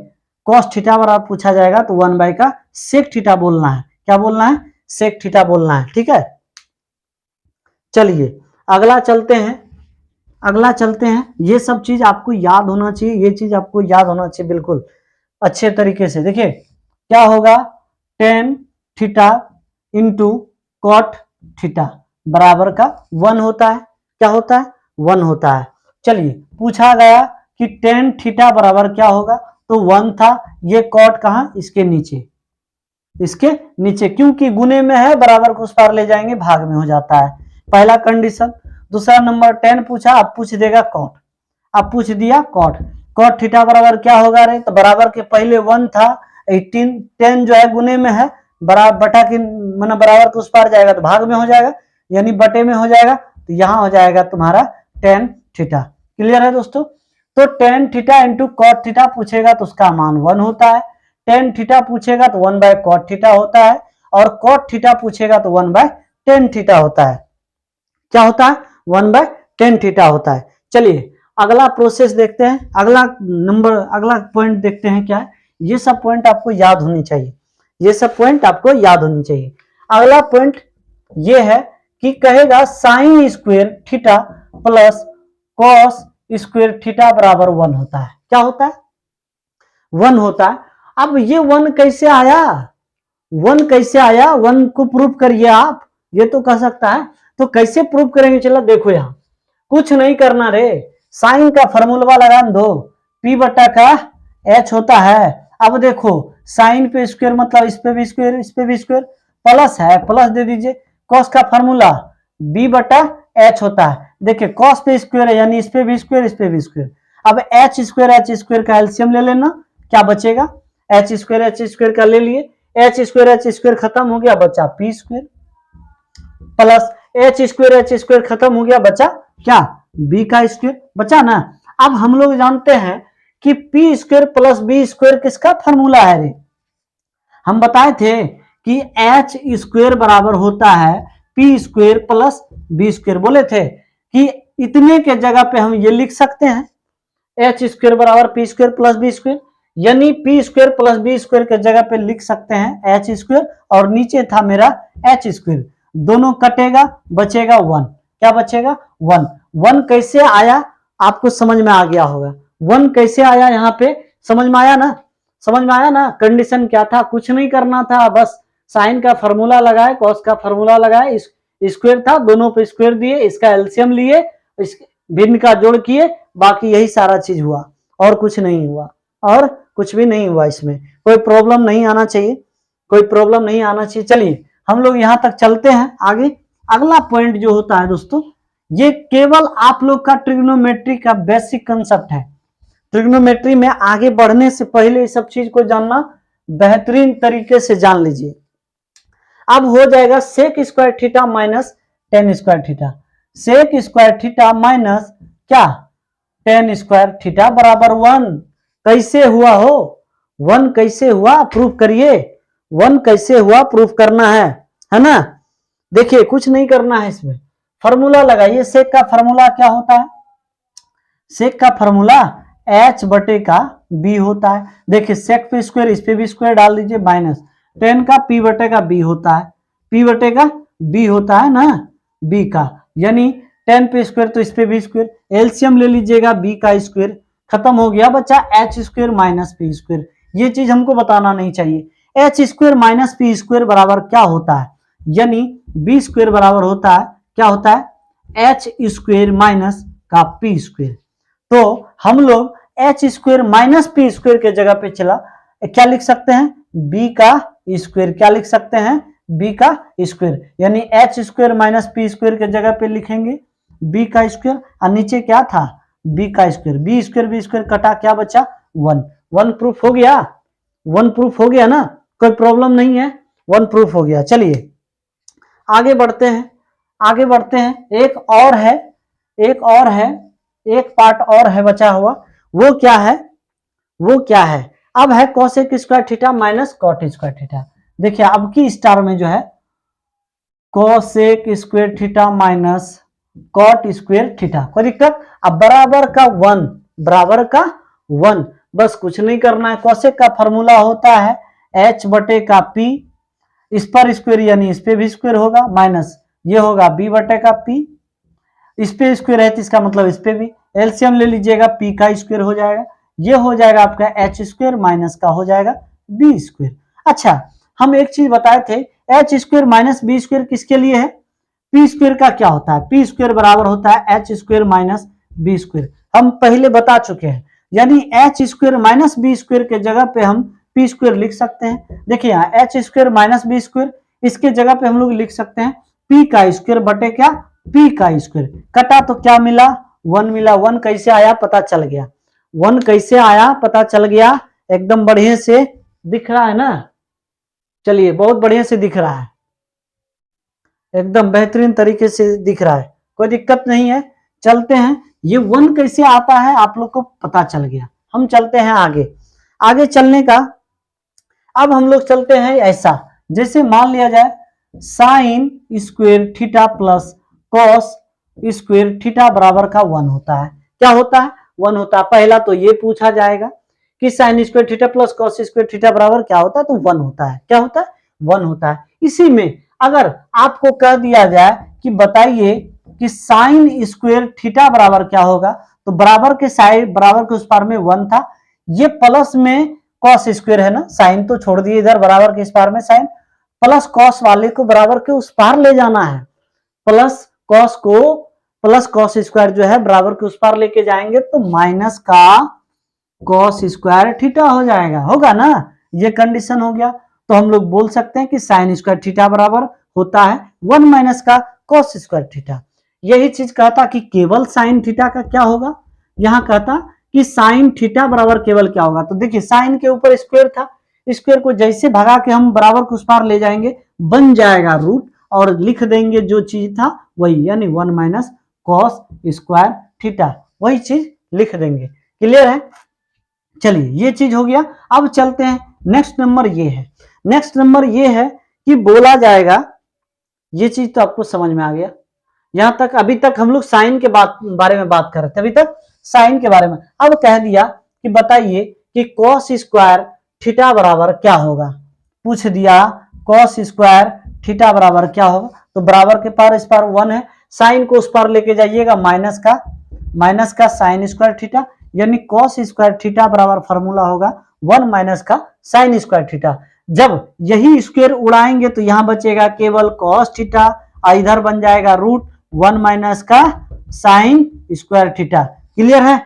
cos theta बराबर पूछा जाएगा तो 1 बाय का सेक थीटा बोलना है। क्या बोलना है? सेक थीटा बोलना है। ठीक है, चलिए अगला चलते हैं। अगला चलते हैं, ये सब चीज आपको याद होना चाहिए, ये चीज आपको याद होना चाहिए बिल्कुल अच्छे तरीके से। देखिए क्या होगा, tan theta into cot theta बराबर का 1 होता है। क्या होता है? 1 होता है। चलिए पूछा गया कि टेन थीटा बराबर क्या होगा, तो 1 था। ये कॉट कहाँ? इसके नीचे, इसके नीचे, क्योंकि गुने में है, बराबर को उस पार ले जाएंगे भाग में हो जाता है। पहला कंडीशन। दूसरा नंबर 10 पूछा, अब पूछ देगा कॉट। अब पूछ दिया कॉट, कॉट थीटा बराबर क्या होगा रे, तो बराबर के पहले 1 था, 18 10 जो है गुने में है, बराबर बटा की मतलब बराबर को उस पार जाएगा तो भाग में हो जाएगा, यानी बटे में हो जाएगा, तो यहां हो जाएगा तुम्हारा टेन थीटा। क्लियर है दोस्तों? तो tan theta into cot theta पूछेगा तो उसका मान 1 होता है। टेन थीटा पूछेगा तो 1 बाय कॉट थीटा होता है, और कॉट थीटा पूछेगा तो 1 बाय टेन थीटा होता है। क्या होता है? 1 बाय टेन थीटा होता है। चलिए अगला प्रोसेस देखते हैं, अगला नंबर, अगला पॉइंट देखते हैं क्या है। ये सब पॉइंट आपको याद होनी चाहिए, ये सब पॉइंट आपको याद होनी चाहिए। अगला पॉइंट ये है कि कहेगा sign square theta plus cos square theta बराबर 1 होता है। क्या होता है? 1 होता है। अब ये 1 कैसे आया? 1 कैसे आया? 1 को प्रूव करिए आप, ये तो कह सकता है। तो कैसे प्रूव करेंगे? चलो देखो, यहां कुछ नहीं करना रे, साइन का फॉर्मूला लगा दो, p बटा का h होता है। अब देखो साइन पे स्क्वायर मतलब इस पे भी स्क्वायर, इस पे भी स्क्वायर, प्लस है, प्लस दे दीजिए। कॉस का फॉर्मूला b बटा h होता है। देखिए कॉस पे स्क्वायर है, यानी इस पे भी स्क्वायर, इस पे भी स्क्वायर। अब h स्क्वायर का एलसीएम ले लेना, क्या बचेगा? h स्क्वायर का ले लिए, h स्क्वायर खत्म हो गया, बचा p square, plus h square खत्म हो गया, बचा क्या? b का स्क्वायर बचा ना। अब हम लोग जानते हैं कि p square plus b square किसका फॉर्मूला है रे? हम बताए थे कि h स्क्वायर बराबर होता है p square plus b square. बोले थे कि इतने के जगह पे हम ये लिख सकते हैं h स्क्वायर बराबर p square plus b square, यानी p square plus b square के जगह पे लिख सकते हैं h स्क्वायर, और नीचे था मेरा h स्क्वायर, दोनों कटेगा, बचेगा 1। क्या बचेगा? 1। 1 कैसे आया आपको समझ में आ गया होगा। 1 कैसे आया यहाँ पे समझ में आया ना? समझ में आया ना? कंडीशन क्या था? कुछ नहीं करना था, बस साइन का फॉर्मूला लगाए, कॉस का फॉर्मूला लगाए, स्क्वायर था, दोनों पे स्क्वायर दिए, इसका एलसीएम लिए, भिन्न का जोड़ किए, बाकी यही सारा चीज हुआ, और कुछ नहीं हुआ, और कुछ भी नहीं हुआ। इसमें कोई प्रॉब्लम नहीं आना चाहिए, कोई प्रॉब्लम नहीं आना चाहिए। चलिए हम लोग यहां तक चलते हैं आगे। अगला पॉइंट जो होता है दोस्तों, ये केवल आप लोग का ट्रिग्नोमेट्री का बेसिक कंसेप्ट है। ट्रिग्नोमेट्री में आगे बढ़ने से पहले इस सब चीज को जानना बेहतरीन तरीके से जान लीजिए। अब हो जाएगा sec square theta minus tan square theta, sec square theta minus क्या? टेन स्क्वायर थीटा बराबर 1। कैसे हुआ हो? 1 कैसे हुआ? प्रूफ करिए। 1 कैसे हुआ? प्रूफ करना है ना? देखिए कुछ नहीं करना है, इसमें फॉर्मूला लगाइए। सेक का फॉर्मूला क्या होता है? सेक का फॉर्मूला h बटे का b होता है। देखिए सेक पे स्क्वायर, इस पे भी स्क्वायर डाल दीजिए, माइनस टेन का p बटे का b होता है, p बटे का b होता है ना, b का, यानी 10 पे स्क्वायर तो इस पे भी स्क्वायर, एलसीएम ले लीजिएगा, b का स्क्वायर खत्म हो गया, बच्चा h square minus p square. ये चीज हमको बताना नहीं चाहिए। h square minus p square बराबर क्या होता है? यानी b स्क्वायर बराबर होता है, क्या होता है? h स्क्वायर माइनस का p स्क्वायर। तो हम लोग h square minus p square के जगह पे चला, क्या लिख सकते हैं? b का स्क्वायर। क्या लिख सकते हैं? b का स्क्वायर, यानी h square minus p square के जगह पे लिखेंगे b का स्क्वायर, और नीचे क्या था? b का स्क्वायर। b स्क्वायर कटा, क्या बचा? 1। 1 प्रूफ हो गया, 1 प्रूफ हो गया ना, कोई प्रॉब्लम नहीं है, 1 प्रूफ हो गया। चलिए आगे बढ़ते हैं, आगे बढ़ते हैं। एक और है, एक और है, एक पार्ट और है बचा हुआ। वो क्या है? वो क्या है? अब है cosec square theta minus cot square theta. देखिए अब की स्टार में जो है cosec square theta minus cot square theta, कोई दिक्कत? अब बराबर का 1, बराबर का 1, बस कुछ नहीं करना है। कोसेक का फॉर्मूला होता है h बटे का p, इस पर स्क्वायर यानी इस पे भी स्क्वायर होगा, माइनस ये होगा b बटे का p, इस पे स्क्वायर है तो इसका मतलब इस पे भी, एलसीएम ले लीजिएगा, p का स्क्वायर हो जाएगा, ये हो जाएगा आपका h स्क्वायर माइनस का हो जाएगा b स्क्वायर। अच्छा, हम एक चीज बताए थे, h square minus b square किसके लिए है? p स्क्वायर का क्या होता है? p स्क्वायर बराबर होता है h square minus b square, हम पहले बता चुके हैं। यानी h square minus b square के जगह पे हम p स्क्वायर लिख सकते हैं। देखिए यहाँ h square minus b square, इसके जगह पे हम लोग लिख सकते हैं p का स्क्वायर बटे क्या? p का स्क्वायर। कटा तो क्या मिला? 1 मिला। 1 कैसे आया पता चल गया? 1 कैसे आया पता चल गया? एकदम बढ़िया से दिख रहा है ना? चलिए, बहुत बढ़िया से दिख रहा है, एकदम बेहतरीन तरीके से दिख रहा है, कोई दिक्कत नहीं है। चलते हैं, ये 1 कैसे आता है आप लोग को पता चल गया। हम चलते हैं आगे। आगे चलने का अब हम लोग चलते हैं ऐसा, जैसे मान लिया जाए sign square theta plus cos square theta बराबर का 1 होता है। क्या होता है? 1 होता है। पहला तो ये पूछा जाएगा कि sign square theta plus cos square theta बराबर क्या होता है, तो 1 होता है। क्या होता है? 1 होता है। इसी में अगर आपको कह दिया जाए कि बताइए कि साइन स्क्वायर थीटा बराबर क्या होगा, तो बराबर के साइड, बराबर के उस पार में 1 था, ये प्लस में कॉस स्क्वायर है ना, साइन तो छोड़ दिए इधर, बराबर के इस पार में साइन, प्लस कॉस वाले को बराबर के उस पार ले जाना है, प्लस कॉस को, प्लस कॉस स्क्वायर जो है बराबर के उस पार लेके जाएंगे तो माइनस का कॉस स्क्वायर थीटा हो जाएगा, होगा ना? ये कंडीशन हो गया। तो हम लोग बोल सकते हैं कि साइन स्क्वायर थीटा बराबर होता है 1 माइनस का कॉस स्क्वायर थीटा। यही चीज कहता कि केवल साइन थीटा का क्या होगा, यहां कहता कि साइन थीटा बराबर केवल क्या होगा। तो देखिए साइन के ऊपर स्क्वायर था, स्क्वायर को जैसे भगा के हम बराबर को उस पार ले जाएंगे, बन जाएगा रूट, और लिख देंगे जो चीज था वही, यानी 1 माइनस कॉस स्क्वायर थीटा, वही चीज लिख देंगे। क्लियर है? चलिए, ये चीज हो गया। अब चलते हैं, नेक्स्ट नंबर ये है। नेक्स्ट नंबर ये है कि बोला जाएगा, ये चीज तो आपको समझ में आ गया। यहां तक, अभी तक हम लोग साइन के बारे में बात कर रहे थे, अभी तक साइन के बारे में। अब कह दिया कि बताइए कि कॉस स्क्वायर थीटा बराबर क्या होगा। पूछ दिया कॉस स्क्वायर थीटा बराबर क्या होगा, तो बराबर के पार इस पार 1 है, साइन को उस पार लेके जाइएगा माइनस का साइन स्क्वायर थीटा, यानी कॉस स्क्वायर थीटा बराबर फॉर्मूला होगा 1 माइनस का साइन स्क्वायर थीटा। जब यही स्क्वायर उड़ाएंगे तो यहां बचेगा केवल कॉस थीटा, इधर बन जाएगा रूट 1 माइनस का साइन स्क्वायर थीटा। क्लियर है?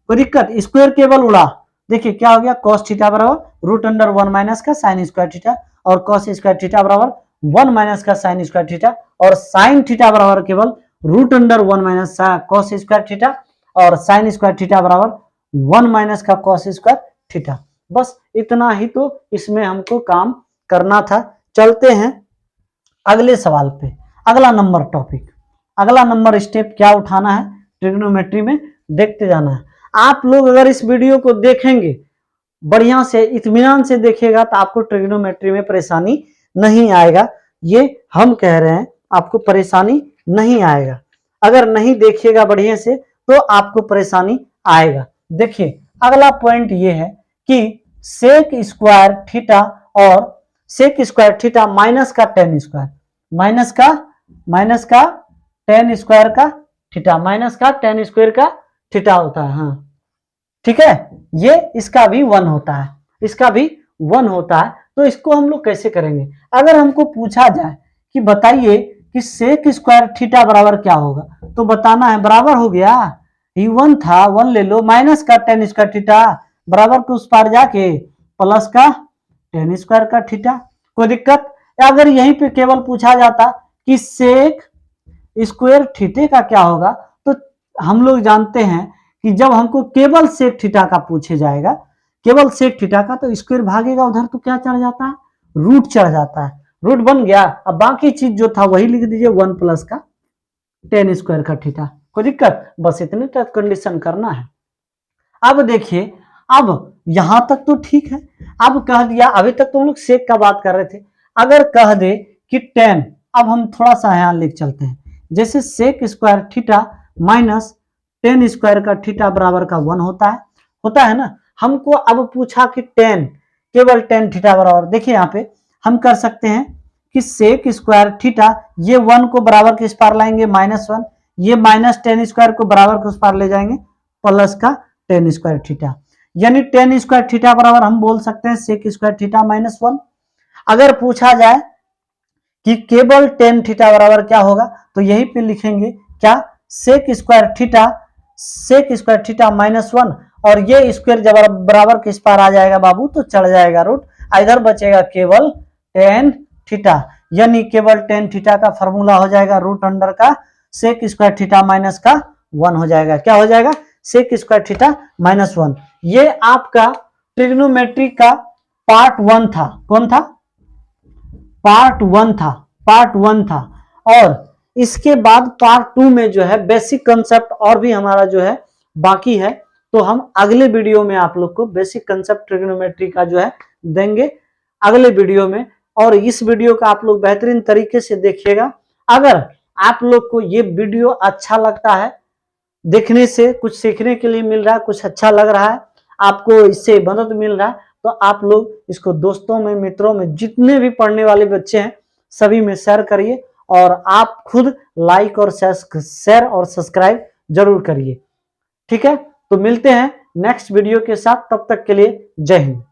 कोई दिक्कत? स्क्वायर केवल उड़ा, देखिए क्या हो गया, कॉस थीटा बराबर रूट अंडर 1 माइनस का साइन स्क्वायर थीटा, और कॉस स्क्वायर थीटा बराबर 1 माइनस का साइन स्क्वायर थीटा, और साइन थीटा बराबर केवल root under 1 minus cos square theta, और साइन स्क्वायर थीटा बराबर 1 माइनस का कॉस स्क्वायर थीटा। बस इतना ही तो इसमें हमको काम करना था। चलते हैं अगले सवाल पे। अगला नंबर टॉपिक, अगला नंबर स्टेप क्या उठाना है ट्रिग्नोमेट्री में, देखते जाना है। आप लोग अगर इस वीडियो को देखेंगे, बढ़िया से इत्मीनान से देखिएगा, तो आपको ट्रिग्नोमेट्री में परेशानी नहीं आएगा। ये हम कह रहे हैं, आपको परेशानी नहीं आएगा। अगर नहीं देखिएगा बढ़िया से तो आपको परेशानी आएगा। देखिए अगला पॉइंट ये है कि सेक स्क्वायर थीटा और सेक स्क्वायर थीटा माइनस का टेन स्क्वायर, माइनस का टेन स्क्वायर का थीटा, माइनस का टेन स्क्वायर का थीटा होता है। हाँ ठीक है, ये इसका भी 1 होता है, इसका भी 1 होता है। तो इसको हम लोग कैसे करेंगे? अगर हमको पूछा जाए कि बताइए कि सेक स्क्वायर थीटा बराबर क्या होगा, तो बताना है बराबर हो गया, ये 1 था, 1 ले लो, माइनस का टेन स्क्वायर थीटा बराबर के उस पार जाके प्लस का टेन स्क्वायर का थीटा। कोई दिक्कत? अगर यहीं पे केवल पूछा जाता कि सेक स्क्वायर थीटे का क्या होगा, तो हम लोग जानते हैं कि जब हमको केवल सेक थीटा का पूछे जाएगा, केवल सेक थीटा का, तो स्क्वायर भागेगा उधर तो क्या चढ़ जाता है, रूट चढ़ जाता है, रूट बन गया। अब बाकी चीज जो था वही लिख दीजिए, 1 प्लस का टेन स्क्वायर का थीटा। कोई दिक्कत? बस इतने तक कंडीशन करना है। अब देखिए, अब यहां तक तो ठीक है। अब कह दिया, अभी तक तो हम लोग सेक का बात कर रहे थे, अगर कह दे कि टेन, अब हम थोड़ा सा यहां लिख चलते हैं, जैसे sec square theta minus tan square का थीटा बराबर का 1 होता है ना, हमको अब पूछा कि 10, केवल 10 थीटा बराबर, देखिए यहाँ पे हम कर सकते हैं कि सेक स्क्वायर थीटा, ये 1 को बराबर के इस पार लाएंगे -1, ये -10 स्क्वायर को बराबर के उस पार ले जाएंगे प्लस का 10 स्क्वायर थीटा, यानी 10 स्क्वायर थीटा बराबर हम बोल सकते हैं सेक स्क्वायर थीटा -1। अगर पूछा जाए कि केवल 10 थीटा बराबर क्या होगा, तो यही पे लिखेंगे क्या, सेक स्क्वायर थीटा -1, और ये स्क्वायर जब बराबर किस पार आ जाएगा बाबू, तो चढ़ जाएगा रूट, इधर बचेगा केवल 10 थीटा, यानी केवल 10 थीटा का फॉर्मूला हो जाएगा रूट अंडर का सेक स्क्वायर थीटा माइनस का 1 हो जाएगा। क्या हो जाएगा, सेक स्क्वायर थीटा -1। ये आपका ट्रिग्नोमेट्री का पार्ट 1 था। कौन था, पार्ट 1 था। और इसके बाद पार्ट 2 में जो है बेसिक कंसेप्ट और भी हमारा जो है बाकी है, तो हम अगले वीडियो में आप लोग को बेसिक कंसेप्ट ट्रिग्नोमेट्री का जो है देंगे अगले वीडियो में। और इस वीडियो का आप लोग बेहतरीन तरीके से देखिएगा। अगर आप लोग को ये वीडियो अच्छा लगता है, देखने से कुछ सीखने के लिए मिल रहा है, कुछ अच्छा लग रहा है, आपको इससे मदद मिल रहा है, तो आप लोग इसको दोस्तों में, मित्रों में, जितने भी पढ़ने वाले बच्चे हैं सभी में शेयर करिए, और आप खुद लाइक और शेयर और सब्सक्राइब जरूर करिए। ठीक है, तो मिलते हैं नेक्स्ट वीडियो के साथ, तब तक के लिए जय हिंद।